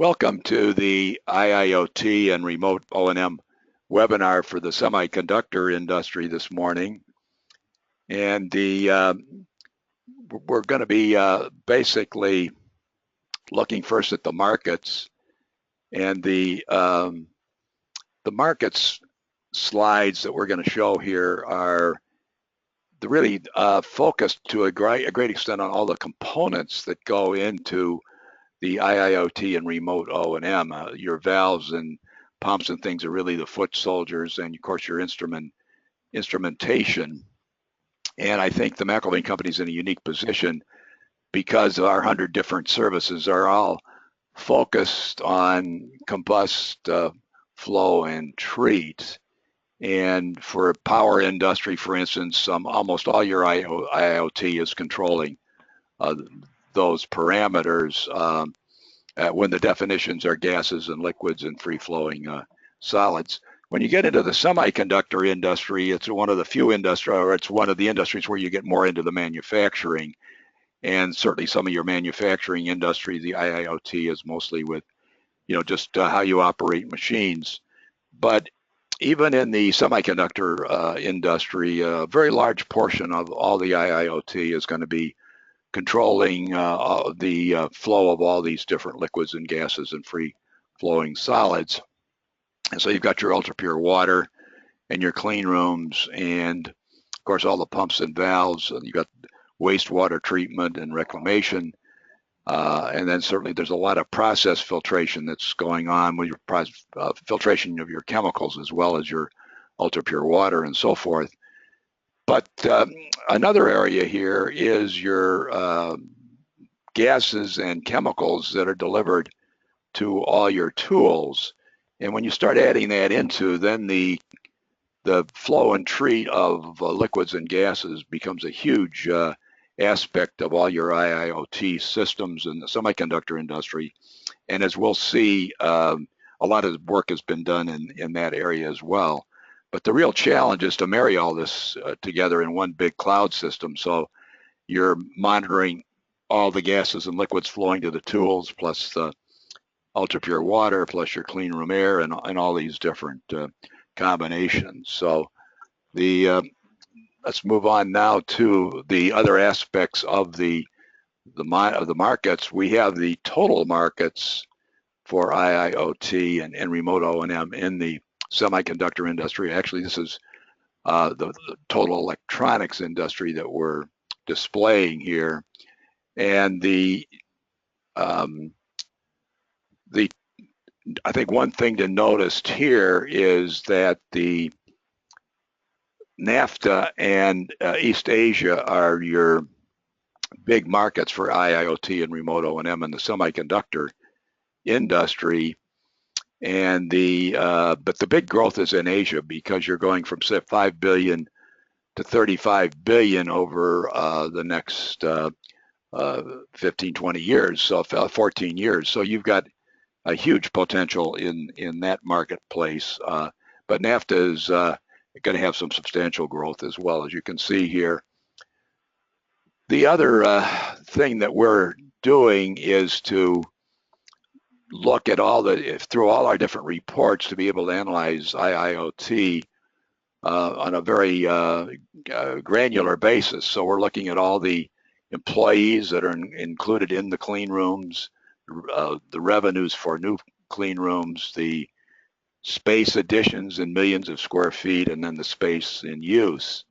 Welcome to the IIoT and Remote O&M webinar for the semiconductor industry this morning. And we're going to be basically looking first at the markets. And the markets slides that we're going to show here are really focused to a great extent on all the components that go into the IIoT and Remote O&M. Your valves and pumps and things are really the foot soldiers, and of course your instrumentation. And I think the McElvain Company is in a unique position because our 100 different services are all focused on combust, flow, and treat. And for power industry, for instance, almost all your IoT is controlling those parameters when the definitions are gases and liquids and free-flowing solids. When you get into the semiconductor industry, it's one of the few it's one of the industries where you get more into the manufacturing. And certainly some of your manufacturing industry, the IIoT is mostly with, just how you operate machines. But even in the semiconductor industry, a very large portion of all the IIoT is going to be controlling the flow of all these different liquids and gases and free-flowing solids. And so you've got your ultrapure water and your clean rooms, and of course all the pumps and valves. You've got wastewater treatment and reclamation, and then certainly there's a lot of process filtration that's going on with your filtration of your chemicals as well as your ultrapure water and so forth. But another area here is your gases and chemicals that are delivered to all your tools. And when you start adding that into, then the flow and treat of liquids and gases becomes a huge aspect of all your IIoT systems in the semiconductor industry. And as we'll see, a lot of work has been done in that area as well. But the real challenge is to marry all this together in one big cloud system. So you're monitoring all the gases and liquids flowing to the tools, plus the ultrapure water, plus your clean room air, and all these different combinations. So let's move on now to the other aspects of the markets. We have the total markets for IIoT and remote O&M in the semiconductor industry. Actually, this is the total electronics industry that we're displaying here. And I think one thing to notice here is that the NAFTA and East Asia are your big markets for IIoT and remote O&M in the semiconductor industry. And but the big growth is in Asia because you're going from 5 billion to 35 billion over the next 15, 20 years, so 14 years. So you've got a huge potential in that marketplace. But NAFTA is going to have some substantial growth as well, as you can see here. The other thing that we're doing is to look at through all our different reports to be able to analyze IIoT on a very granular basis. So we're looking at all the employees that are included in the clean rooms, the revenues for new clean rooms, the space additions in millions of square feet, and then the space in use.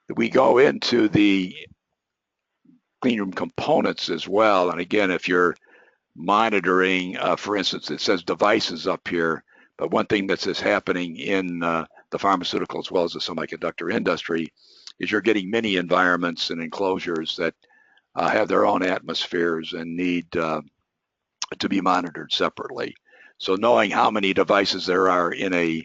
We go into the clean room components as well. And again, if you're monitoring, for instance, it says devices up here, but one thing that's happening in the pharmaceutical as well as the semiconductor industry is you're getting many environments and enclosures that have their own atmospheres and need to be monitored separately. So knowing how many devices there are in a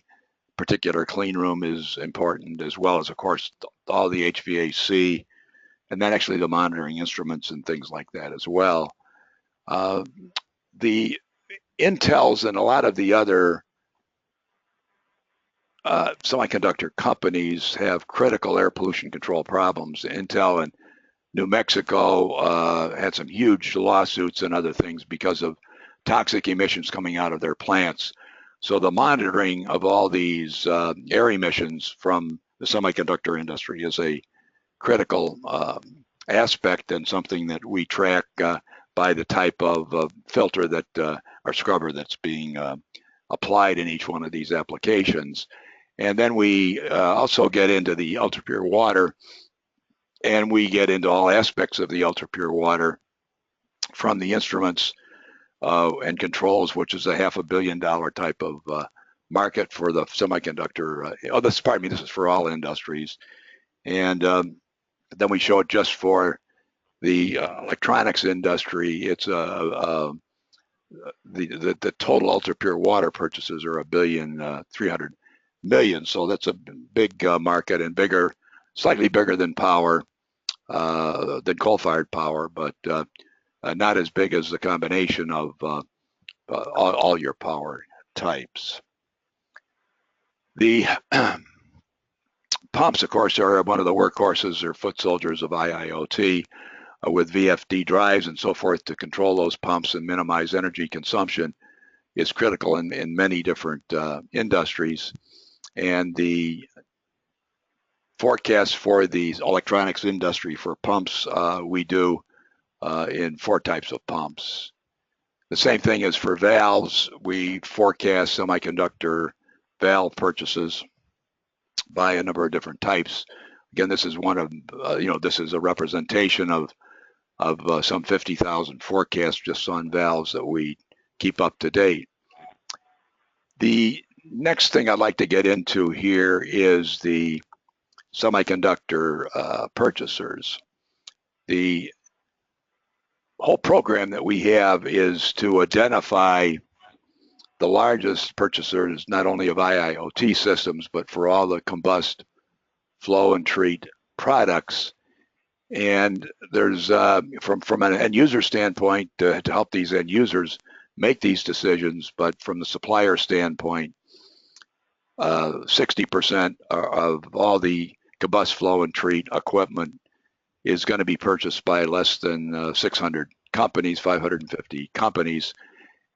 particular clean room is important, as well as, of course, all the HVAC, and then actually the monitoring instruments and things like that as well. The Intels and a lot of the other semiconductor companies have critical air pollution control problems. Intel in New Mexico had some huge lawsuits and other things because of toxic emissions coming out of their plants. So the monitoring of all these air emissions from the semiconductor industry is a critical aspect, and something that we track by the type of filter that or scrubber that's being applied in each one of these applications. And then we also get into the ultrapure water, and we get into all aspects of the ultrapure water, from the instruments and controls, which is a $500 million type of market for the semiconductor. This is for all industries. And then we show it just for the electronics industry. It's the total ultrapure water purchases are $1.3 billion. So that's a big market, and bigger, slightly bigger than power, than coal-fired power, but not as big as the combination of all your power types. The pumps, of course, are one of the workhorses or foot soldiers of IIoT, with VFD drives and so forth to control those pumps and minimize energy consumption is critical in many different industries. And the forecast for the electronics industry for pumps, we do in 4 types of pumps. The same thing as for valves. We forecast semiconductor valve purchases by a number of different types. Again, this is one of, this is a representation of some 50,000 forecasts just on valves that we keep up to date. The next thing I'd like to get into here is the semiconductor purchasers. The whole program that we have is to identify the largest purchasers, not only of IIoT systems, but for all the combust, flow, and treat products. And there's, from an end user standpoint, to help these end users make these decisions, but from the supplier standpoint, 60% of all the combust, flow, and treat equipment is going to be purchased by less than 600 companies, 550 companies,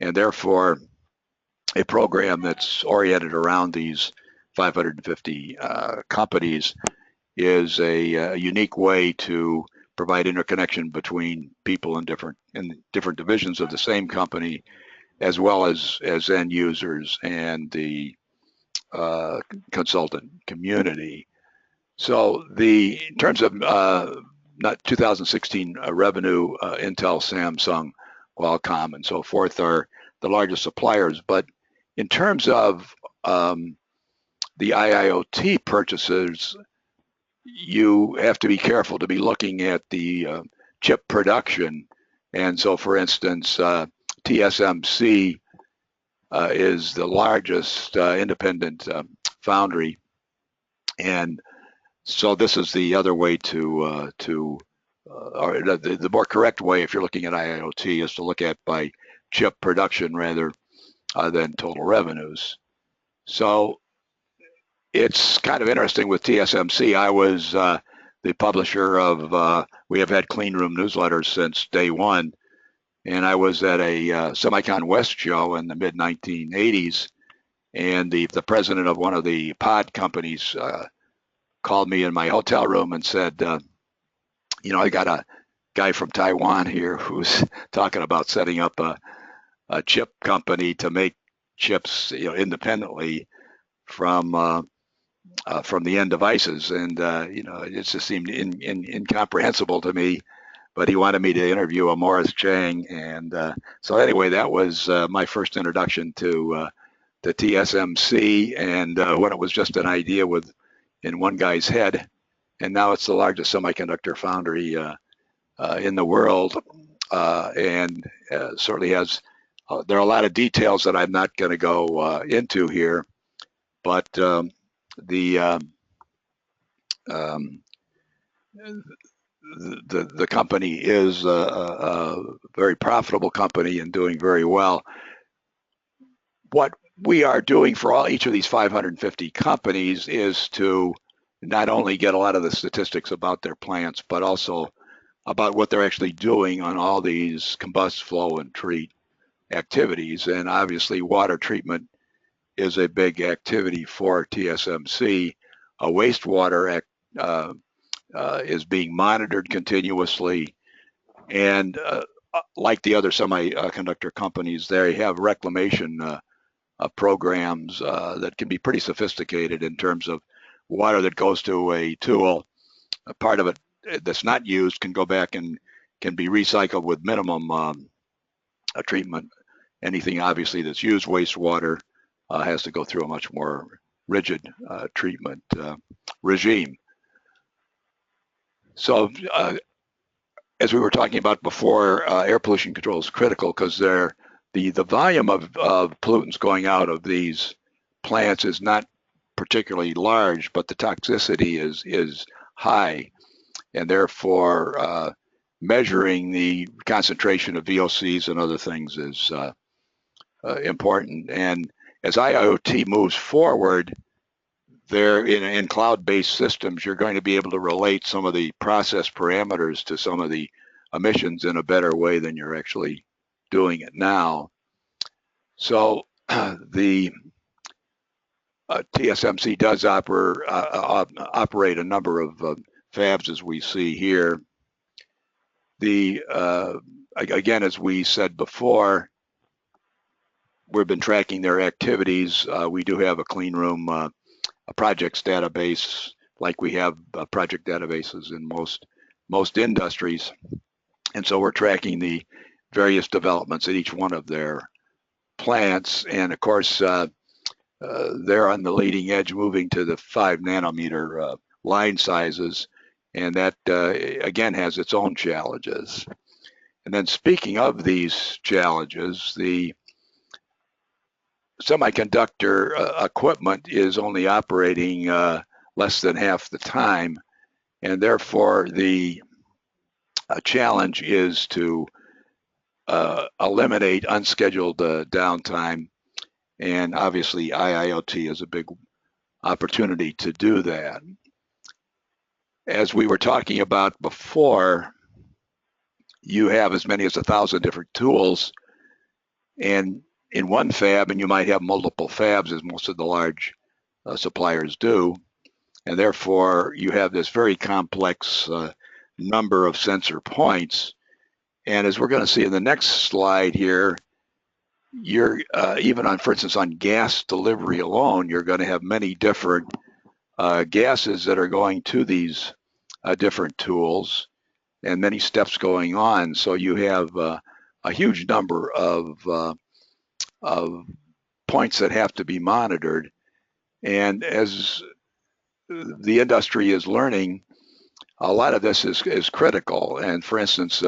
and therefore a program that's oriented around these 550 companies is a unique way to provide interconnection between people in different divisions of the same company, as well as end users and the consultant community. So in terms of not 2016 revenue, Intel, Samsung, Qualcomm, and so forth are the largest suppliers. But in terms of the IIoT purchases, you have to be careful to be looking at the chip production. And so, for instance, TSMC is the largest independent foundry, and so this is the other way or the more correct way, if you're looking at IIoT, is to look at by chip production rather than total revenues. So it's kind of interesting with TSMC. I was the publisher of, we have had Cleanroom newsletters since day one, and I was at a Semicon West show in the mid-1980s, and the president of one of the pod companies called me in my hotel room and said, I got a guy from Taiwan here who's talking about setting up a chip company to make chips, independently from the end devices, and it just seemed incomprehensible to me. But he wanted me to interview a Morris Chang, and so anyway, that was my first introduction to TSMC, and when it was just an idea in one guy's head, and now it's the largest semiconductor foundry in the world, and certainly has. There are a lot of details that I'm not going to go into here, but the company is a very profitable company and doing very well. What we are doing for each of these 550 companies is to not only get a lot of the statistics about their plants, but also about what they're actually doing on all these combust, flow, and treat activities, and obviously water treatment is a big activity for TSMC. Wastewater is being monitored continuously, and like the other semiconductor companies, they have reclamation programs that can be pretty sophisticated in terms of water that goes to a tool. A part of it that's not used can go back and can be recycled with minimum treatment. Anything obviously that's used wastewater has to go through a much more rigid treatment regime. So as we were talking about before, air pollution control is critical because the volume of pollutants going out of these plants is not particularly large, but the toxicity is high, and therefore measuring the concentration of VOCs and other things is important. And as IIoT moves forward, there in cloud-based systems, you're going to be able to relate some of the process parameters to some of the emissions in a better way than you're actually doing it now. So the TSMC does operate a number of fabs, as we see here. Again, as we said before, we've been tracking their activities. We do have a clean room a projects database, like we have project databases in most industries, and so we're tracking the various developments at each one of their plants. And of course, they're on the leading edge, moving to the 5 nanometer line sizes, and that again has its own challenges. And then speaking of these challenges, the semiconductor equipment is only operating less than half the time, and therefore the challenge is to eliminate unscheduled downtime, and obviously IIoT is a big opportunity to do that. As we were talking about before, you have as many as 1,000 different tools, and in one fab, and you might have multiple fabs, as most of the large suppliers do, and therefore you have this very complex number of sensor points. And as we're going to see in the next slide here, you're even on, for instance, on gas delivery alone, you're going to have many different gases that are going to these different tools, and many steps going on. So you have a huge number of points that have to be monitored. And as the industry is learning, a lot of this is critical. And for instance,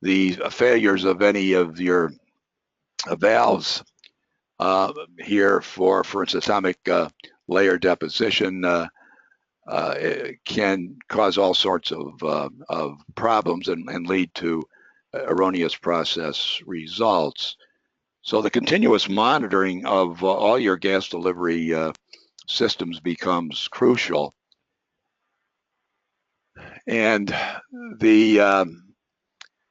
the failures of any of your valves here for instance, atomic layer deposition can cause all sorts of problems and lead to erroneous process results. So the continuous monitoring of all your gas delivery systems becomes crucial. And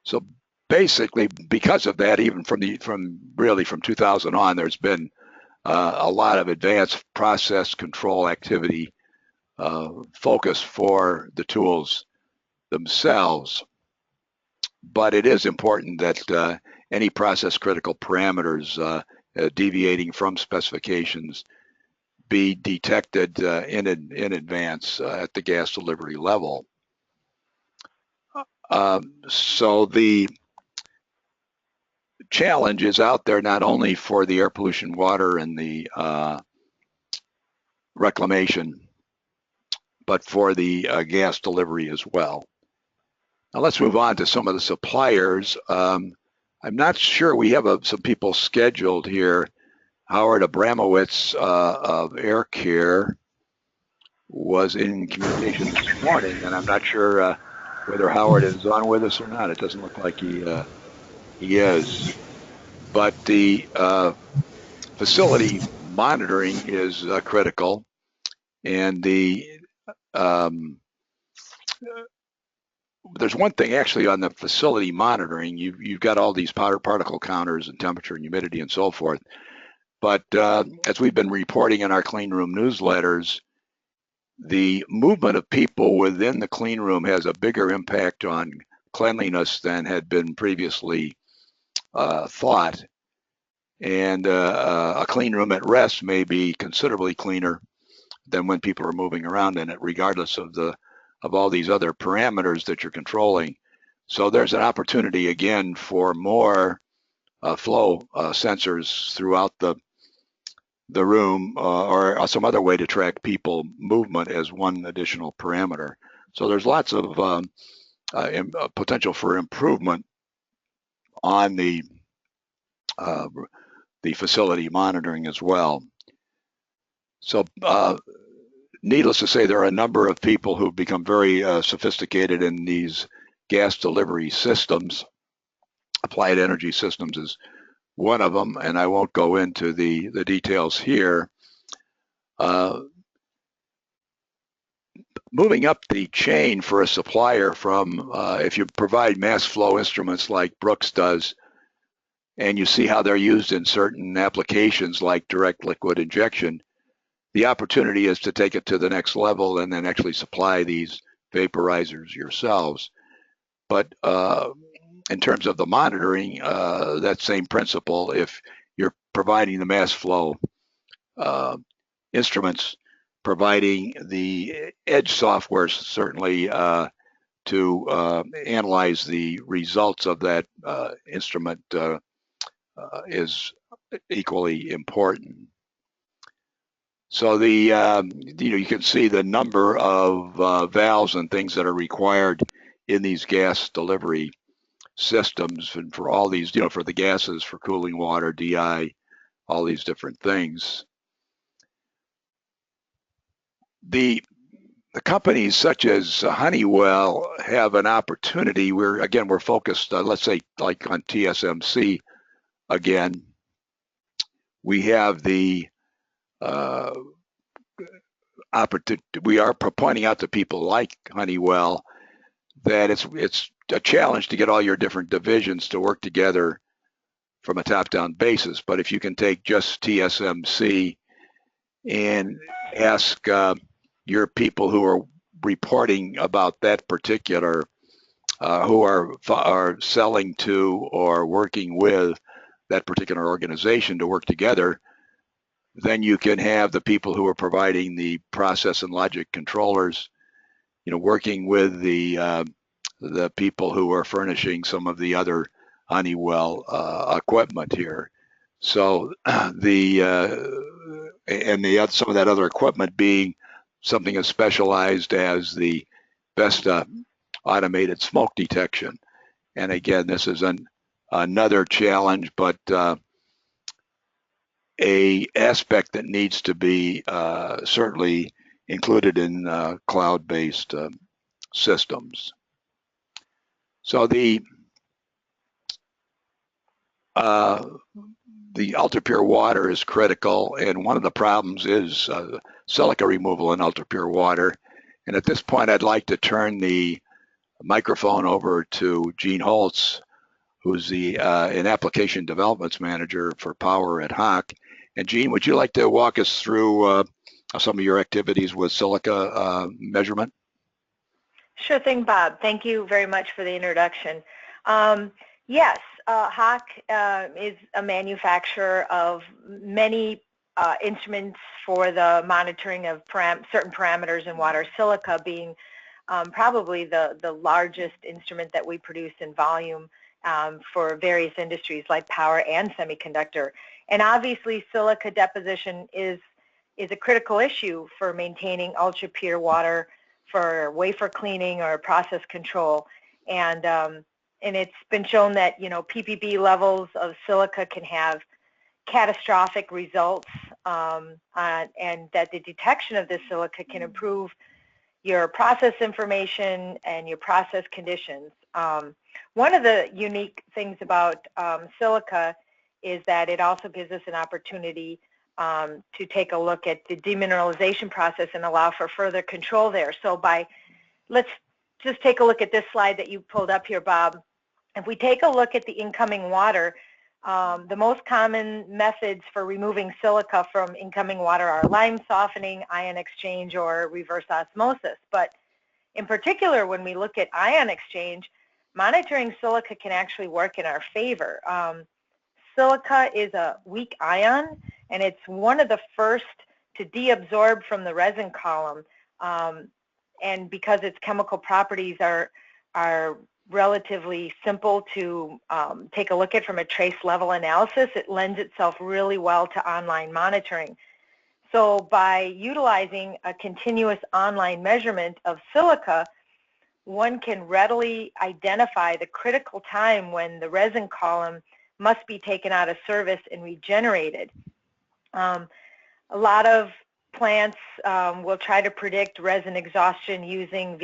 so basically, because of that, even from 2000 on, there's been a lot of advanced process control activity focus for the tools themselves. But it is important that any process critical parameters deviating from specifications be detected in advance at the gas delivery level. So the challenge is out there not only for the air pollution, water, and the reclamation, but for the gas delivery as well. Now let's move on to some of the suppliers. I'm not sure, we have some people scheduled here. Howard Abramowitz of Air Care was in communication this morning, and I'm not sure whether Howard is on with us or not. It doesn't look like he is. But the facility monitoring is critical, and the there's one thing actually on the facility monitoring. You've got all these particle counters and temperature and humidity and so forth. But as we've been reporting in our clean room newsletters, the movement of people within the clean room has a bigger impact on cleanliness than had been previously thought. And a clean room at rest may be considerably cleaner than when people are moving around in it, regardless of all these other parameters that you're controlling. So there's an opportunity again for more flow sensors throughout the room, or some other way to track people movement as one additional parameter. So there's lots of potential for improvement on the facility monitoring as well. So needless to say, there are a number of people who've become very sophisticated in these gas delivery systems. Applied Energy Systems is one of them, and I won't go into the details here. Moving up the chain for a supplier from, if you provide mass flow instruments like Brooks does, and you see how they're used in certain applications like direct liquid injection, the opportunity is to take it to the next level and then actually supply these vaporizers yourselves. But in terms of the monitoring, that same principle, if you're providing the mass flow instruments, providing the edge software certainly to analyze the results of that instrument is equally important. So you can see the number of valves and things that are required in these gas delivery systems, and for all these, for the gases, for cooling water, DI, all these different things. The companies such as Honeywell have an opportunity where, again, we're focused, let's say, like on TSMC. Again, we have the opportunity. We are pointing out to people like Honeywell that it's a challenge to get all your different divisions to work together from a top-down basis. But if you can take just TSMC and ask your people who are reporting about that particular, who are selling to or working with that particular organization to work together, then you can have the people who are providing the process and logic controllers, working with the people who are furnishing some of the other Honeywell equipment here. So some of that other equipment being something as specialized as the VESDA automated smoke detection. And again, this is another challenge, but a aspect that needs to be certainly included in cloud-based systems. So the ultrapure water is critical, and one of the problems is silica removal in ultrapure water. And at this point, I'd like to turn the microphone over to Gene Holtz, who's the an application developments manager for power at Hach. And Gene, would you like to walk us through some of your activities with silica measurement? Sure thing, Bob. Thank you very much for the introduction. Yes, Hach is a manufacturer of many instruments for the monitoring of certain parameters in water, silica being probably the largest instrument that we produce in volume for various industries like power and semiconductor. And obviously silica deposition is a critical issue for maintaining ultra-pure water for wafer cleaning or process control. And it's been shown that, ppb levels of silica can have catastrophic results, and that the detection of this silica can improve your process information and your process conditions. One of the unique things about silica is that it also gives us an opportunity to take a look at the demineralization process and allow for further control there. So let's just take a look at this slide that you pulled up here, Bob. If we take a look at the incoming water, the most common methods for removing silica from incoming water are lime softening, ion exchange, or reverse osmosis. But in particular, when we look at ion exchange, monitoring silica can actually work in our favor. Silica is a weak ion, and it's one of the first to deabsorb from the resin column. And because its chemical properties are relatively simple to take a look at from a trace level analysis, it lends itself really well to online monitoring. So by utilizing a continuous online measurement of silica, one can readily identify the critical time when the resin column must be taken out of service and regenerated. A lot of plants will try to predict resin exhaustion using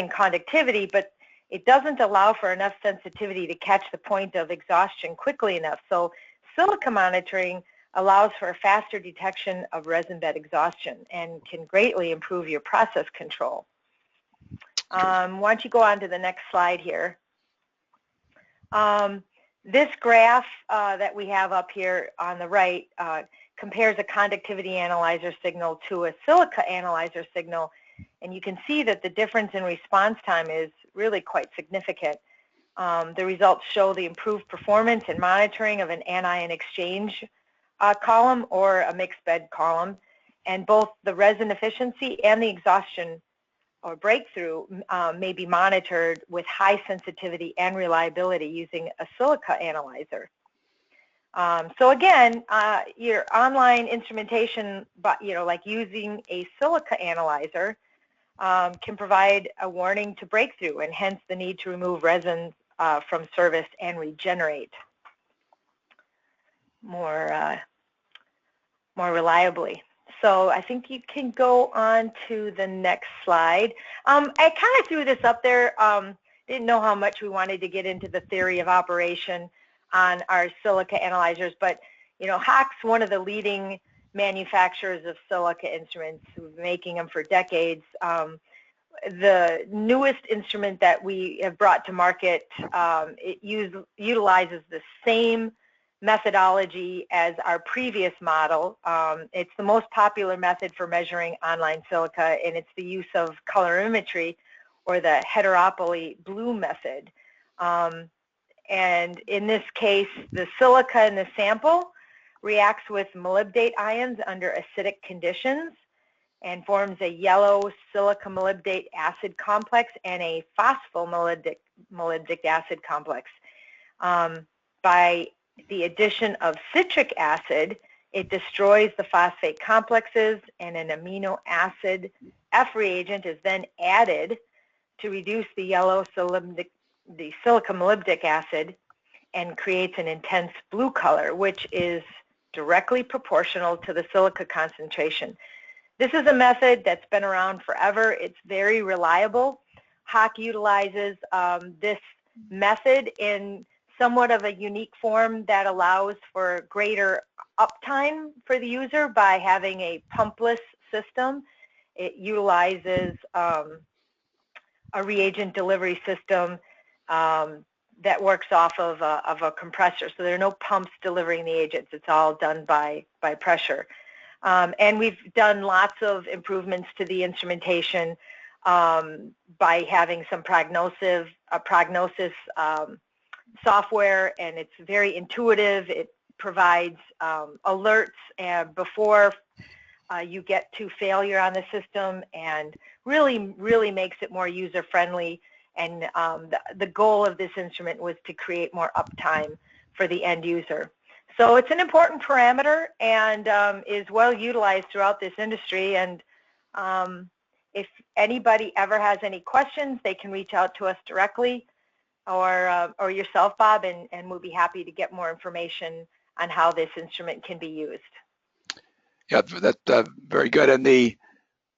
conductivity, but it doesn't allow for enough sensitivity to catch the point of exhaustion quickly enough. So silica monitoring allows for a faster detection of resin bed exhaustion and can greatly improve your process control. Why don't you go on to the next slide here. This graph that we have up here on the right compares a conductivity analyzer signal to a silica analyzer signal, and you can see that the difference in response time is really quite significant. The results show the improved performance and monitoring of an anion exchange column or a mixed bed column, and both the resin efficiency and the exhaustion or breakthrough may be monitored with high sensitivity and reliability using a silica analyzer. So again, your online instrumentation, like using a silica analyzer, can provide a warning to breakthrough, and hence the need to remove resin from service and regenerate more reliably. So I think you can go on to the next slide. I kind of threw this up there. Didn't know how much we wanted to get into the theory of operation on our silica analyzers, but Hach's one of the leading manufacturers of silica instruments, making them for decades. The newest instrument that we have brought to market, it utilizes the same methodology as our previous model. It's the most popular method for measuring online silica, and it's the use of colorimetry, or the heteropoly blue method. And in this case, the silica in the sample reacts with molybdate ions under acidic conditions and forms a yellow silica molybdate acid complex and a phosphomolybdic acid complex. By the addition of citric acid, it destroys the phosphate complexes, and an amino acid F reagent is then added to reduce the yellow silica molybdic acid and creates an intense blue color, which is directly proportional to the silica concentration. This is a method that's been around forever. It's very reliable. Hach utilizes this method in somewhat of a unique form that allows for greater uptime for the user by having a pumpless system. It utilizes a reagent delivery system that works off of a compressor. So there are no pumps delivering the agents. It's all done by pressure. And we've done lots of improvements to the instrumentation by having some prognosis software, and it's very intuitive. It provides alerts before you get to failure on the system, and really makes it more user-friendly. And the goal of this instrument was to create more uptime for the end user. So it's an important parameter and is well utilized throughout this industry. And if anybody ever has any questions, they can reach out to us directly, or yourself, Bob, and we'll be happy to get more information on how this instrument can be used. Yeah, that's very good. And the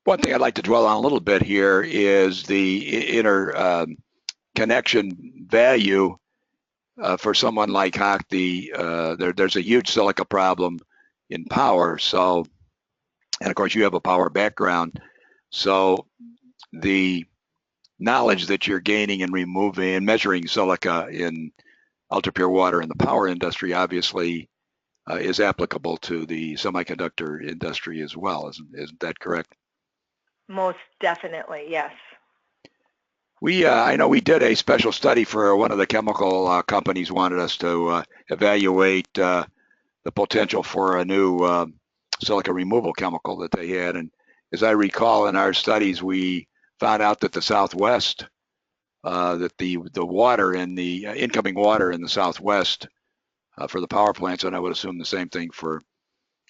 one thing I'd like to dwell on a little bit here is the interconnection value for someone like Hach. There's a huge silica problem in power. So, and of course you have a power background. So the knowledge that you're gaining in removing and measuring silica in ultrapure water in the power industry obviously is applicable to the semiconductor industry as well. Isn't that correct? Most definitely, yes. I know we did a special study for one of the chemical companies wanted us to evaluate the potential for a new silica removal chemical that they had. And as I recall in our studies, we found out that the Southwest, that the water in the incoming water in the Southwest for the power plants, and I would assume the same thing for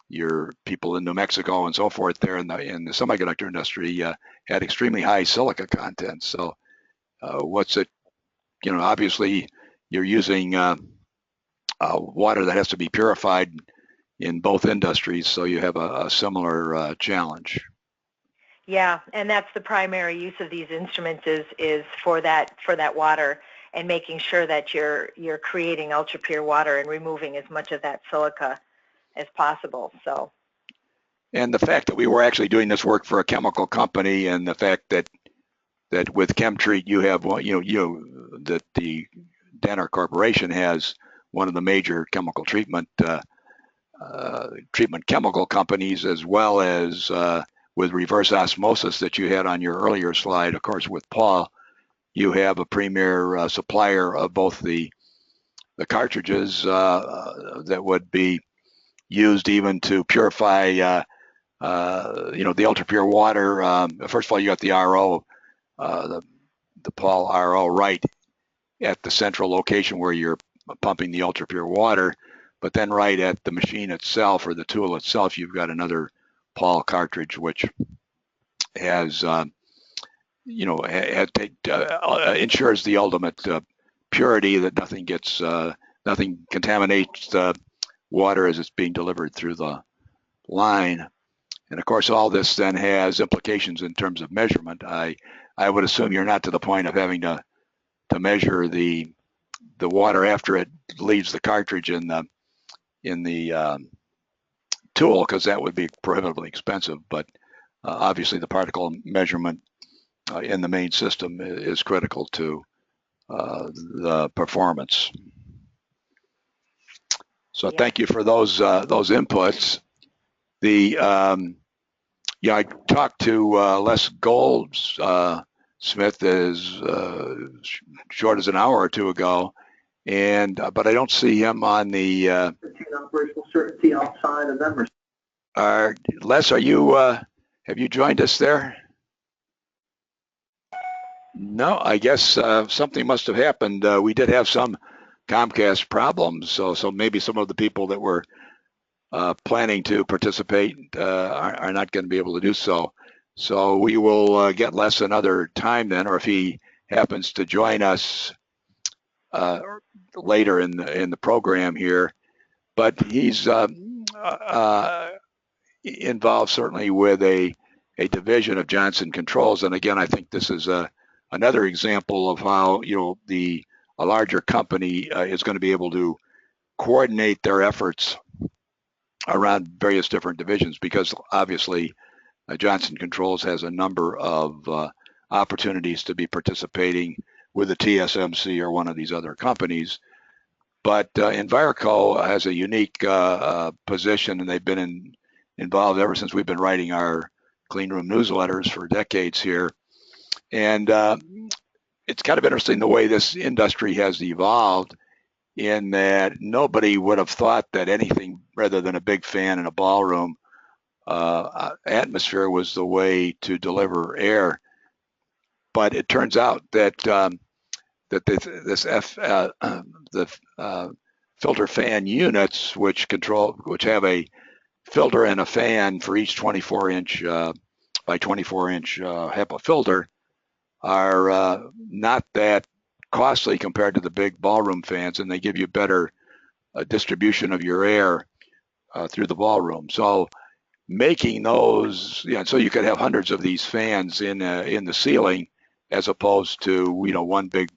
your people in New Mexico and so forth there in the semiconductor industry, had extremely high silica content. So what's it, obviously you're using water that has to be purified in both industries, so you have a similar challenge. Yeah, and that's the primary use of these instruments is for that water, and making sure that you're creating ultra-pure water and removing as much of that silica as possible. So, and the fact that we were actually doing this work for a chemical company, and the fact that with ChemTreat you have that the Danaher Corporation has one of the major chemical treatment chemical companies, as well as with reverse osmosis that you had on your earlier slide. Of course, with Paul, you have a premier supplier of both the cartridges that would be used even to purify, the ultra-pure water. First of all, you got the RO, the Paul RO right at the central location where you're pumping the ultra-pure water, but then right at the machine itself or the tool itself, you've got another Paul cartridge which has, ensures the ultimate purity, that nothing contaminates the water as it's being delivered through the line. And of course, all this then has implications in terms of measurement. I would assume you're not to the point of having to measure the water after it leaves the cartridge in the tool, because that would be prohibitively expensive. But obviously, the particle measurement in the main system is critical to the performance. So thank you for those inputs. I talked to Les Goldsmith as short as an hour or two ago, and but I don't see him on the operational certainty outside of them. Les, are you have you joined us there? No, I guess something must have happened. We did have some Comcast problems, so maybe some of the people that were planning to participate are not going to be able to do so. So we will get Les another time then, or if he happens to join us later in the program here. But he's involved certainly with a division of Johnson Controls, and again, I think this is another example of how a larger company is going to be able to coordinate their efforts around various different divisions, because obviously Johnson Controls has a number of opportunities to be participating with the TSMC or one of these other companies. But Enviroco has a unique position, and they've been involved ever since we've been writing our clean room newsletters for decades here. And it's kind of interesting the way this industry has evolved, in that nobody would have thought that anything rather than a big fan in a ballroom atmosphere was the way to deliver air. But it turns out that the filter fan units, which have a filter and a fan for each 24-inch by 24-inch HEPA filter, are not that costly compared to the big ballroom fans, and they give you better distribution of your air through the ballroom. So making those, so you could have hundreds of these fans in the ceiling, as opposed to one big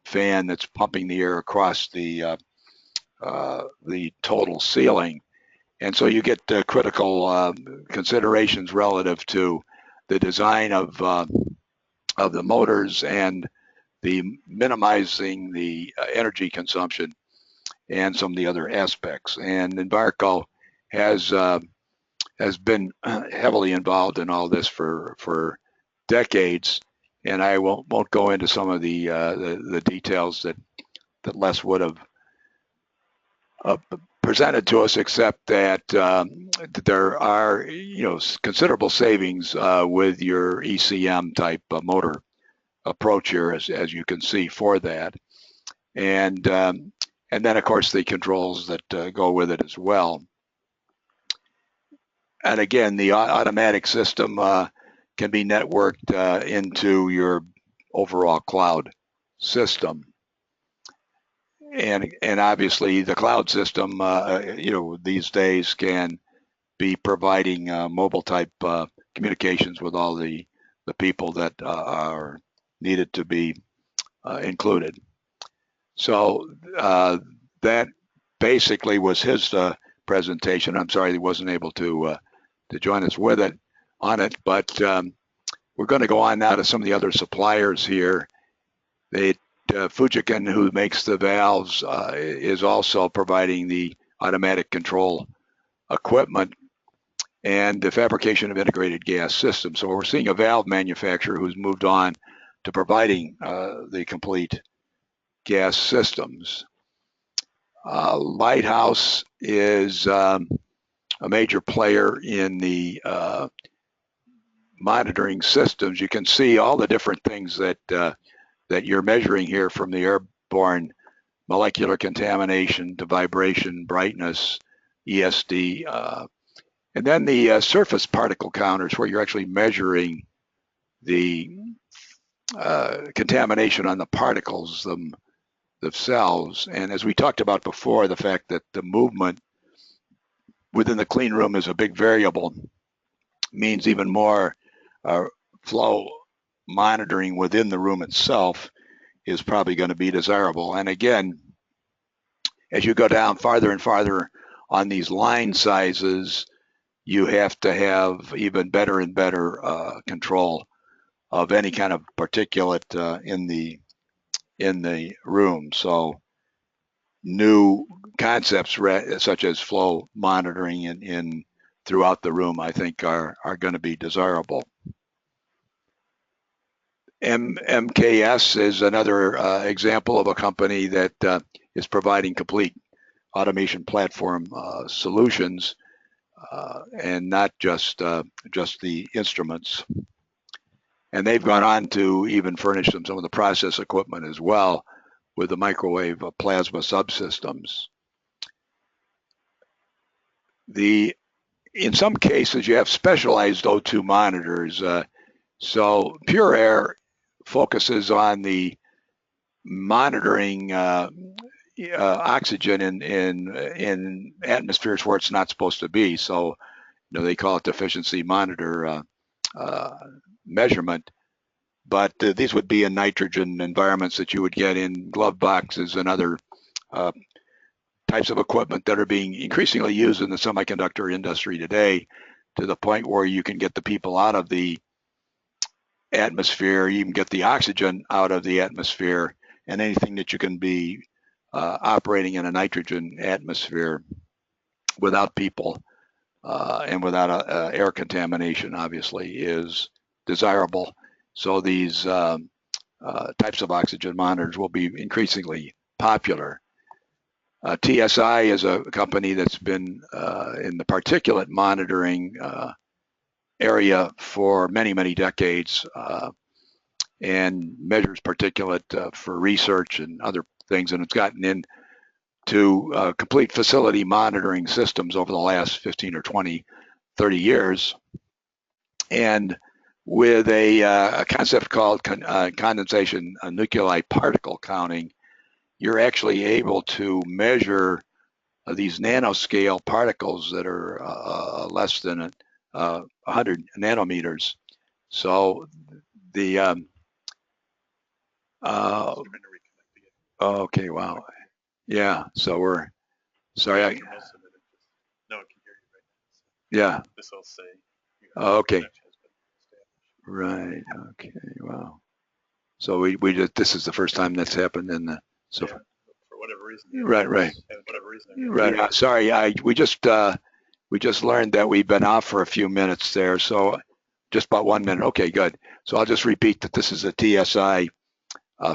fan that's pumping the air across the total ceiling. And so you get critical considerations relative to the design of of the motors and the minimizing the energy consumption and some of the other aspects. And Embarco has been heavily involved in all this for decades. And I won't go into some of the details that Les would have presented to us, except that there are considerable savings with your ECM type motor approach here, as you can see for that, and then of course the controls that go with it as well. And again, the automatic system can be networked into your overall cloud system. And obviously the cloud system, these days can be providing mobile type communications with all the people that are needed to be included. So that basically was his presentation. I'm sorry he wasn't able to join us with it on it, but we're going to go on now to some of the other suppliers here. Fujikin, who makes the valves, is also providing the automatic control equipment and the fabrication of integrated gas systems. So we're seeing a valve manufacturer who's moved on to providing the complete gas systems. Lighthouse is a major player in the monitoring systems. You can see all the different things that you're measuring here, from the airborne molecular contamination to vibration, brightness, ESD, and then the surface particle counters, where you're actually measuring the contamination on the particles themselves. And as we talked about before, the fact that the movement within the clean room is a big variable means even more flow monitoring within the room itself is probably going to be desirable. And again, as you go down farther and farther on these line sizes, you have to have even better and better control of any kind of particulate in the room. So new concepts such as flow monitoring in throughout the room, I think, are going to be desirable. MKS is another example of a company that is providing complete automation platform solutions, and not just the instruments. And they've gone on to even furnish them some of the process equipment as well, with the microwave plasma subsystems. In some cases, you have specialized O2 monitors. So PureAir focuses on the monitoring oxygen in atmospheres where it's not supposed to be. So they call it deficiency monitor measurement. But these would be in nitrogen environments that you would get in glove boxes and other types of equipment that are being increasingly used in the semiconductor industry today, to the point where you can get the people out of the atmosphere, you can get the oxygen out of the atmosphere, and anything that you can be operating in a nitrogen atmosphere without people and without air contamination, obviously, is desirable. So these types of oxygen monitors will be increasingly popular. TSI is a company that's been in the particulate monitoring area for many, many decades, and measures particulate for research and other things, and it's gotten into complete facility monitoring systems over the last 15 or 20, 30 years. And with a concept called condensation nuclei particle counting, you're actually able to measure these nanoscale particles that are less than 100 nanometers. So the okay, wow, yeah. So we're sorry. No, it can hear you right now. So Yeah. this will say. Okay. Right. Okay. Wow. So we just, this is the first time that's happened in the, so. Yeah, for whatever reason. Right. Whatever reason. Right. Yeah, sorry, we just learned that we've been off for a few minutes there. So just about 1 minute. Okay, good. So I'll just repeat that this is a TSI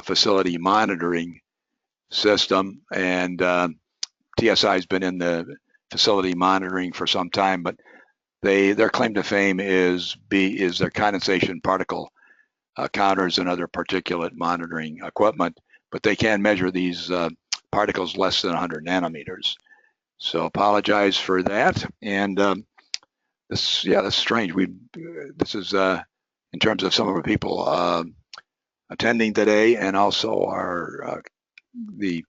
facility monitoring system, and TSI has been in the facility monitoring for some time, but their claim to fame is their condensation particle counters and other particulate monitoring equipment, but they can measure these particles less than 100 nanometers. So apologize for that. And that's strange. This is in terms of some of our people attending today, and also our the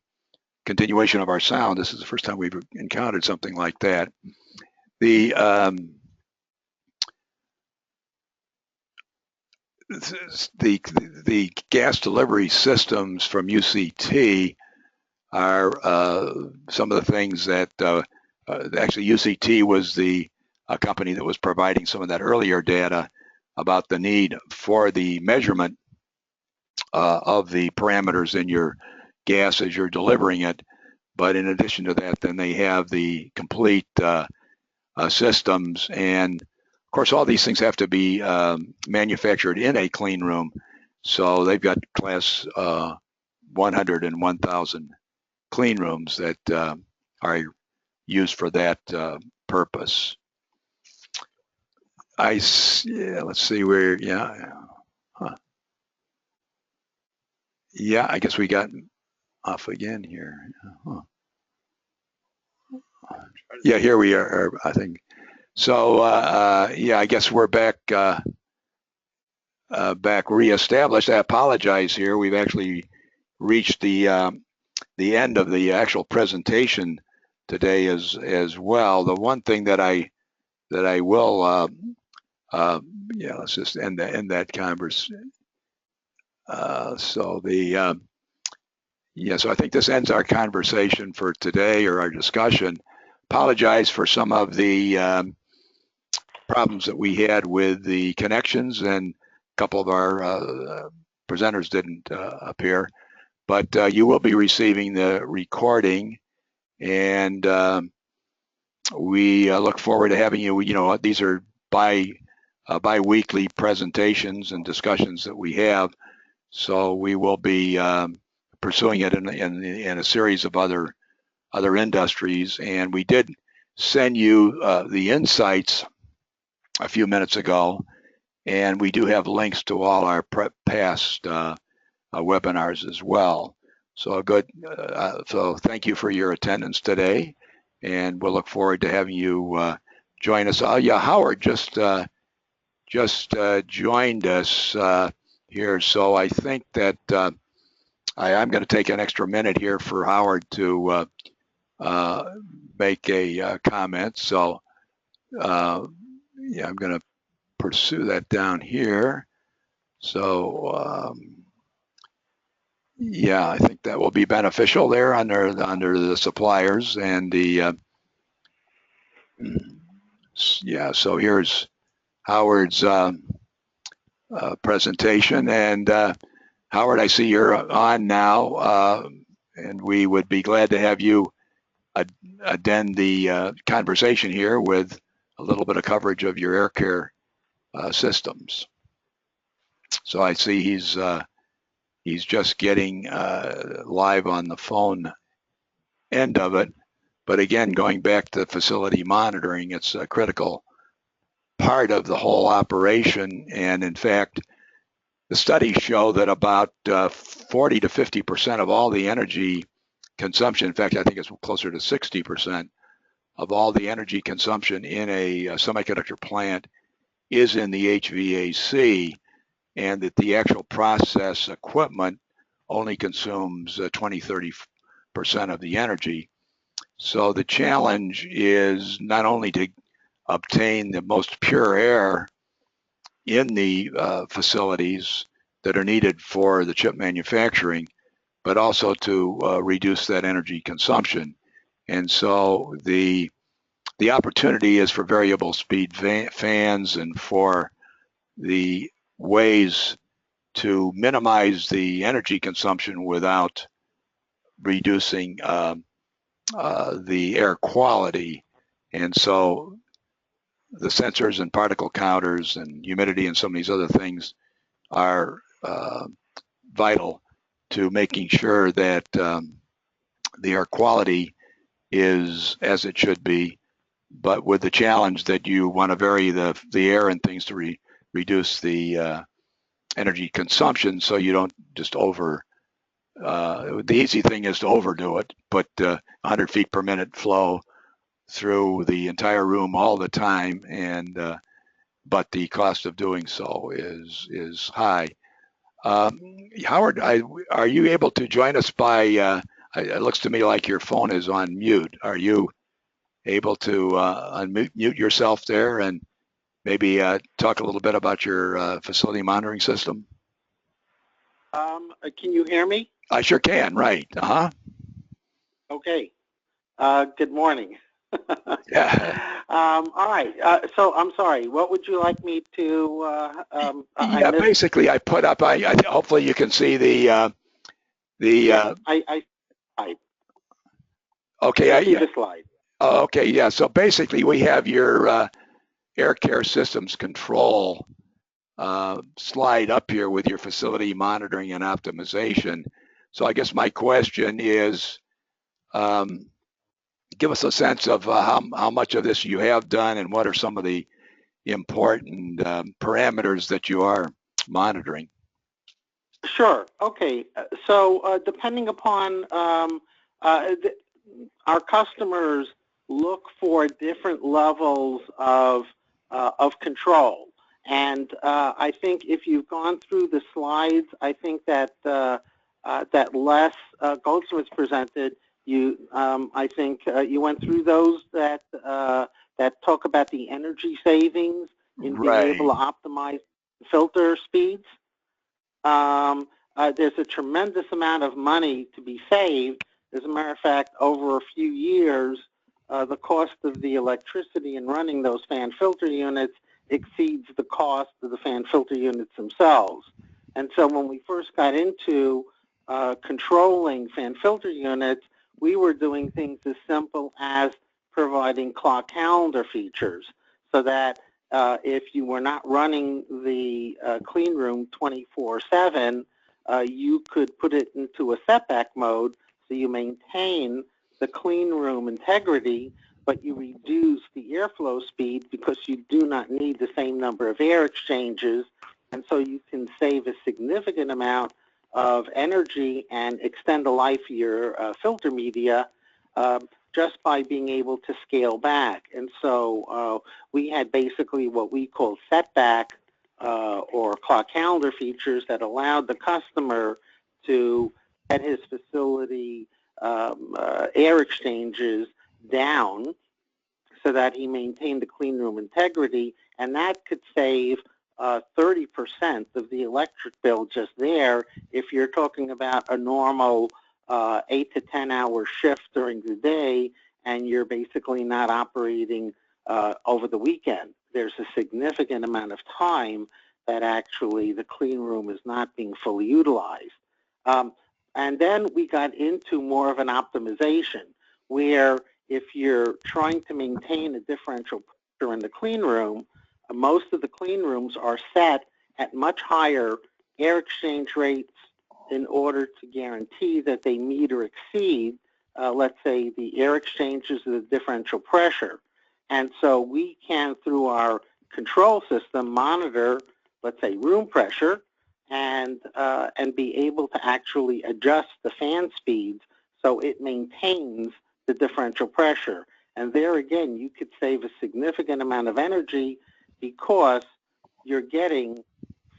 continuation of our sound. This is the first time we've encountered something like that. The gas delivery systems from UCT are some of the things that actually UCT was the company that was providing some of that earlier data about the need for the measurement of the parameters in your gas as you're delivering it. But in addition to that, then they have the complete systems, and of course all these things have to be manufactured in a clean room. So they've got class 100 and 1000 clean rooms that are used for that purpose. Let's see where, I guess we got off again here. Yeah, here we are, I think. So I guess we're back reestablished. I apologize here. We've actually reached the end of the actual presentation today as well. The one thing that I will let's just end that conversation. So I think this ends our conversation for today, or our discussion. Apologize for some of the problems that we had with the connections, and a couple of our presenters didn't appear, but you will be receiving the recording, and we look forward to having you. These are bi-weekly presentations and discussions that we have, so we will be pursuing it in a series of other industries. And we did send you the insights a few minutes ago, and we do have links to all our past webinars as well. So good. So thank you for your attendance today, and we'll look forward to having you join us. Howard just joined us here, so I think that I'm going to take an extra minute here for Howard to make a comment. So I'm going to pursue that down here. So I think that will be beneficial there under the suppliers, and the so here's Howard's presentation. And Howard, I see you're on now, and we would be glad to have you attend the conversation here with a little bit of coverage of your air care systems. So I see he's just getting live on the phone end of it. But again, going back to facility monitoring, it's a critical part of the whole operation. And in fact, the studies show that about 40 to 50% of all the energy consumption, in fact, I think it's closer to 60% of all the energy consumption in a semiconductor plant is in the HVAC, and that the actual process equipment only consumes 20-30% of the energy. So the challenge is not only to obtain the most pure air in the facilities that are needed for the chip manufacturing, but also to reduce that energy consumption. And so the opportunity is for variable speed fans, and for the ways to minimize the energy consumption without reducing the air quality. And so the sensors and particle counters and humidity and some of these other things are vital to making sure that the air quality is as it should be, but with the challenge that you want to vary the air and things to reduce the energy consumption, so you don't just the easy thing is to overdo it, but 100 feet per minute flow through the entire room all the time, and but the cost of doing so is high. Howard, are you able to join us by, it looks to me like your phone is on mute. Are you able to unmute yourself there and maybe talk a little bit about your facility monitoring system? Can you hear me? I sure can, right. Okay. Good morning. Yeah. All right. So I'm sorry. What would you like me to? Yeah. Basically, I put up. Hopefully you can see the. I okay. I see the slide. Oh, okay. Yeah. So basically, we have your air care systems control slide up here with your facility monitoring and optimization. So I guess my question is, give us a sense of how much of this you have done and what are some of the important parameters that you are monitoring. Sure. Okay. So depending upon our customers look for different levels of control, and I think if you've gone through the slides, I think that that Les Goldsmith presented. I think you went through those that talk about the energy savings in being able to optimize filter speeds. There's a tremendous amount of money to be saved. As a matter of fact, over a few years, the cost of the electricity in running those fan filter units exceeds the cost of the fan filter units themselves. And so when we first got into controlling fan filter units, we were doing things as simple as providing clock calendar features so that if you were not running the clean room 24/7, you could put it into a setback mode so you maintain the clean room integrity, but you reduce the airflow speed because you do not need the same number of air exchanges, and so you can save a significant amount of energy and extend the life of your filter media just by being able to scale back. And so we had basically what we call setback or clock calendar features that allowed the customer to get his facility air exchanges down so that he maintained the clean room integrity, and that could save 30% of the electric bill just there if you're talking about a normal 8 to 10 hour shift during the day and you're basically not operating over the weekend. There's a significant amount of time that actually the clean room is not being fully utilized. And then we got into more of an optimization where if you're trying to maintain a differential pressure in the clean room, most of the clean rooms are set at much higher air exchange rates in order to guarantee that they meet or exceed, let's say, the air exchanges of the differential pressure. And so we can, through our control system, monitor, let's say, room pressure and be able to actually adjust the fan speeds so it maintains the differential pressure. And there again, you could save a significant amount of energy because you're getting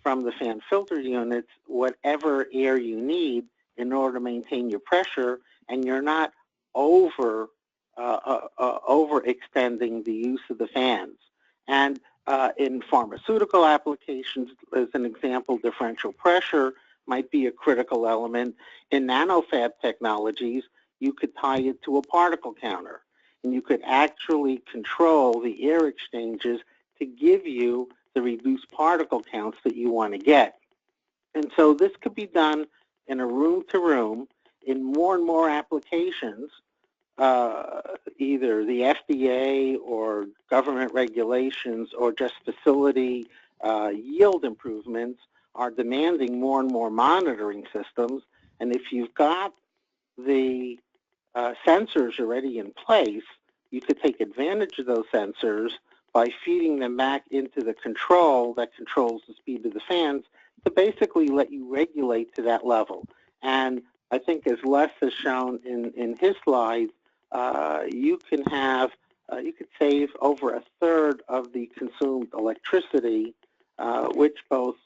from the fan filter units whatever air you need in order to maintain your pressure, and you're not overextending the use of the fans. And in pharmaceutical applications, as an example, differential pressure might be a critical element. In nanofab technologies, you could tie it to a particle counter, and you could actually control the air exchanges to give you the reduced particle counts that you want to get. And so this could be done in a room-to-room in more and more applications. Either the FDA or government regulations or just facility yield improvements are demanding more and more monitoring systems. And if you've got the sensors already in place, you could take advantage of those sensors by feeding them back into the control that controls the speed of the fans to basically let you regulate to that level. And I think, as Les has shown in his slides, you could save over a third of the consumed electricity, which both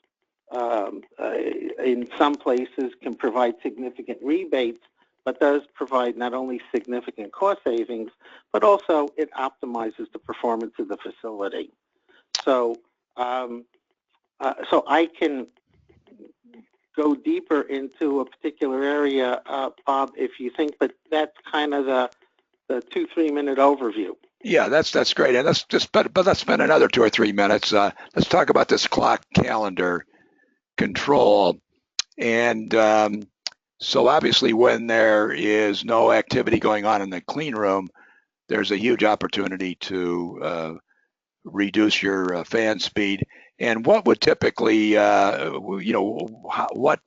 in some places can provide significant rebates, but does provide not only significant cost savings, but also it optimizes the performance of the facility. So, so I can go deeper into a particular area, Bob, if you think, but that's kind of the 2-3 minute overview. Yeah, that's great. And but let's spend another 2 or 3 minutes. Let's talk about this clock calendar control. And so obviously when there is no activity going on in the clean room, there's a huge opportunity to reduce your fan speed. And what would typically, at what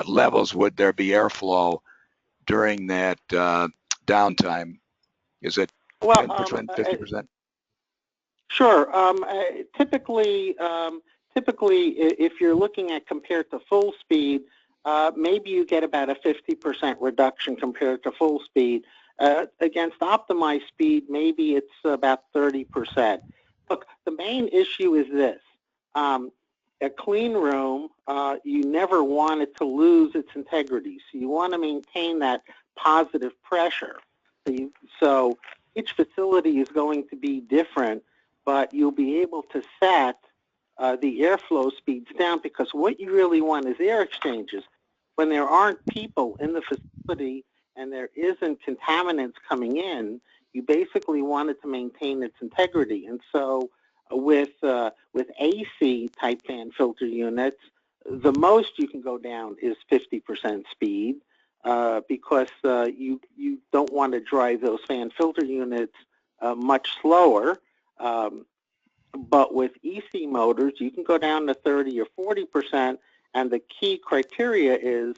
levels would there be airflow during that downtime? Is it 10%, 50%? Sure. Typically, if you're looking at compared to full speed, maybe you get about a 50% reduction compared to full speed. Against optimized speed, maybe it's about 30%. Look, the main issue is this. A clean room, you never want it to lose its integrity. So you want to maintain that positive pressure. So each facility is going to be different, but you'll be able to set the airflow speeds down, because what you really want is air exchanges. When there aren't people in the facility and there isn't contaminants coming in, you basically want it to maintain its integrity. And so with AC type fan filter units, the most you can go down is 50% speed, because you don't want to drive those fan filter units much slower. But with EC motors, you can go down to 30 or 40%, and the key criteria is,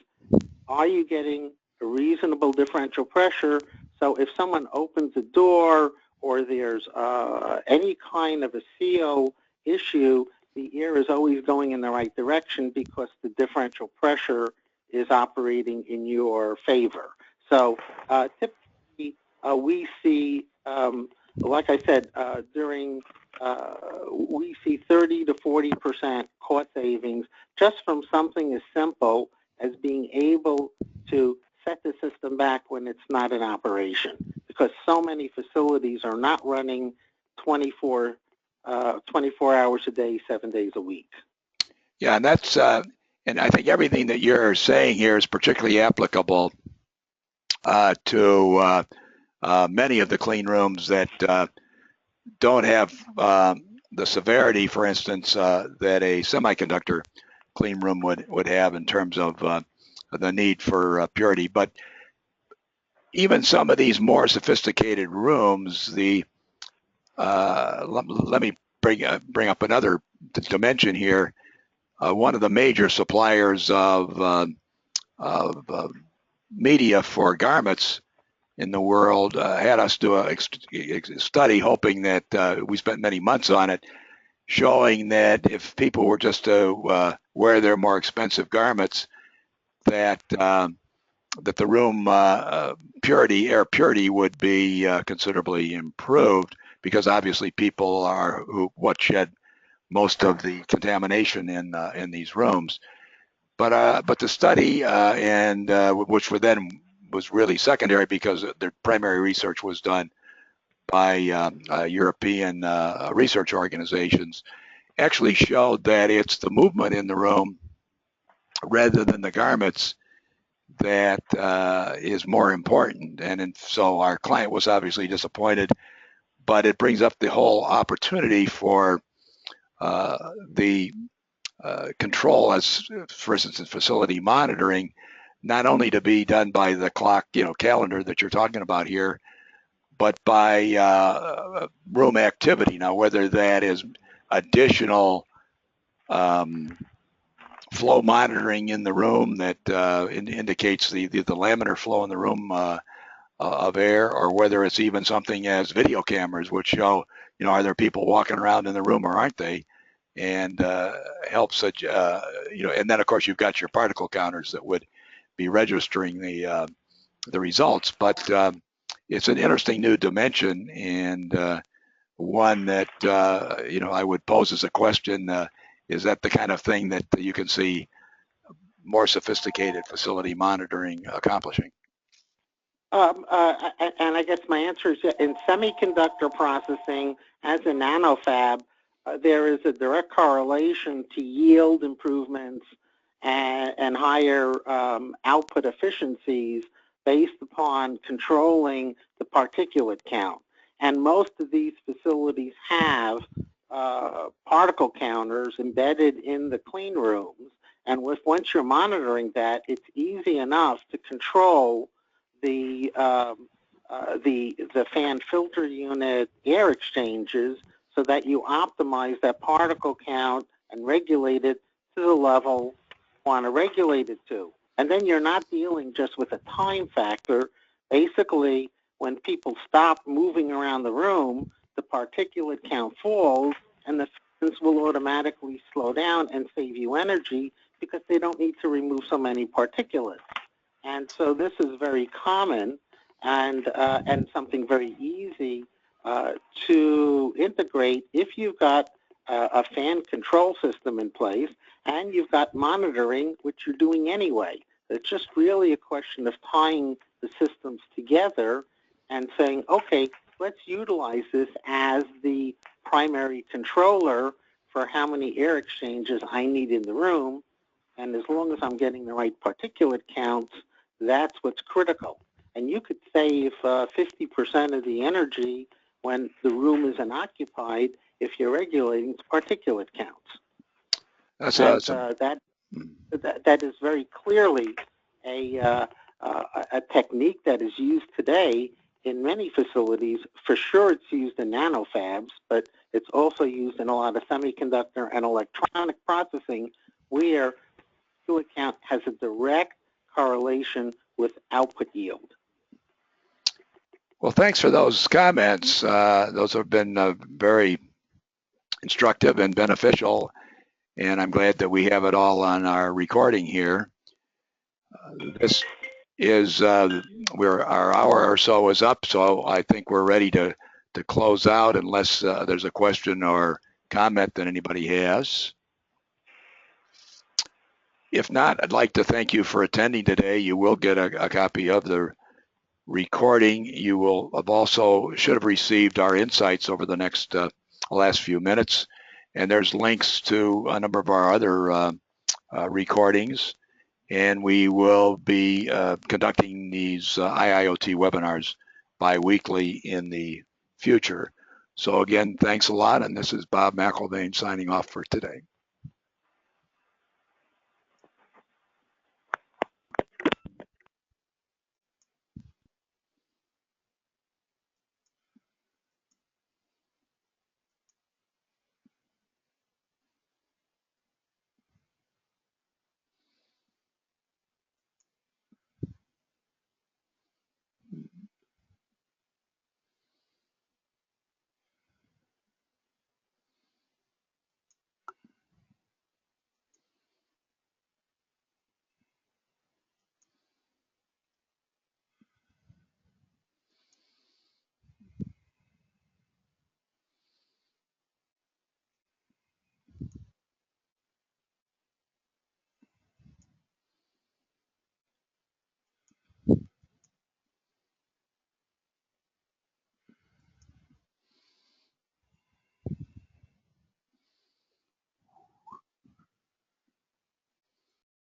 are you getting a reasonable differential pressure? So if someone opens a door or there's any kind of a CO issue, the air is always going in the right direction because the differential pressure is operating in your favor. So typically we see, like I said, we see 30 to 40% cost savings just from something as simple as being able to set the system back when it's not in operation, because so many facilities are not running 24 hours a day, 7 days a week. Yeah, and that's and I think everything that you're saying here is particularly applicable to many of the clean rooms that don't have the severity, for instance, that a semiconductor clean room would have in terms of the need for purity. But even some of these more sophisticated rooms, let me bring up another dimension here. One of the major suppliers of media for garments in the world had us do a study, hoping that we spent many months on it, showing that if people were just to wear their more expensive garments, that the room air purity would be considerably improved, because obviously people are what shed most of the contamination in these rooms. But the study and which was really secondary, because their primary research was done by European research organizations, actually showed that it's the movement in the room rather than the garments that is more important. And so our client was obviously disappointed, but it brings up the whole opportunity for the control, as for instance in facility monitoring, not only to be done by the clock, calendar that you're talking about here, but by room activity. Now, whether that is additional flow monitoring in the room that indicates the laminar flow in the room of air, or whether it's even something as video cameras, which show, are there people walking around in the room or aren't they? And helps such, and then of course you've got your particle counters that would be registering the results. But it's an interesting new dimension, and one that I would pose as a question: is that the kind of thing that you can see more sophisticated facility monitoring accomplishing? And I guess my answer is in semiconductor processing as a nanofab, there is a direct correlation to yield improvements and higher output efficiencies based upon controlling the particulate count. And most of these facilities have particle counters embedded in the clean rooms. And once you're monitoring that, it's easy enough to control the fan filter unit air exchanges so that you optimize that particle count and regulate it to the level you want to regulate it to. And then you're not dealing just with a time factor. Basically, when people stop moving around the room, the particulate count falls and the fans will automatically slow down and save you energy because they don't need to remove so many particulates. And so this is very common and something very easy to integrate if you've got a fan control system in place and you've got monitoring, which you're doing anyway. It's just really a question of tying the systems together and saying, okay, let's utilize this as the primary controller for how many air exchanges I need in the room. And as long as I'm getting the right particulate counts, that's what's critical. And you could save 50% of the energy when the room isn't occupied if you're regulating particulate counts. That's and, awesome. That is very clearly a technique that is used today in many facilities. For sure it's used in nanofabs, but it's also used in a lot of semiconductor and electronic processing where particulate count has a direct correlation with output yield. Well, thanks for those comments. Those have been very instructive and beneficial, and I'm glad that we have it all on our recording here. This is our hour or so is up, so I think we're ready to close out unless there's a question or comment that anybody has. If not, I'd like to thank you for attending today. You will get a copy of the recording. You will have should have received our insights over the next last few minutes, and there's links to a number of our other recordings, and we will be conducting these IIoT webinars bi-weekly in the future. So again, thanks a lot, and this is Bob McElvain signing off for today.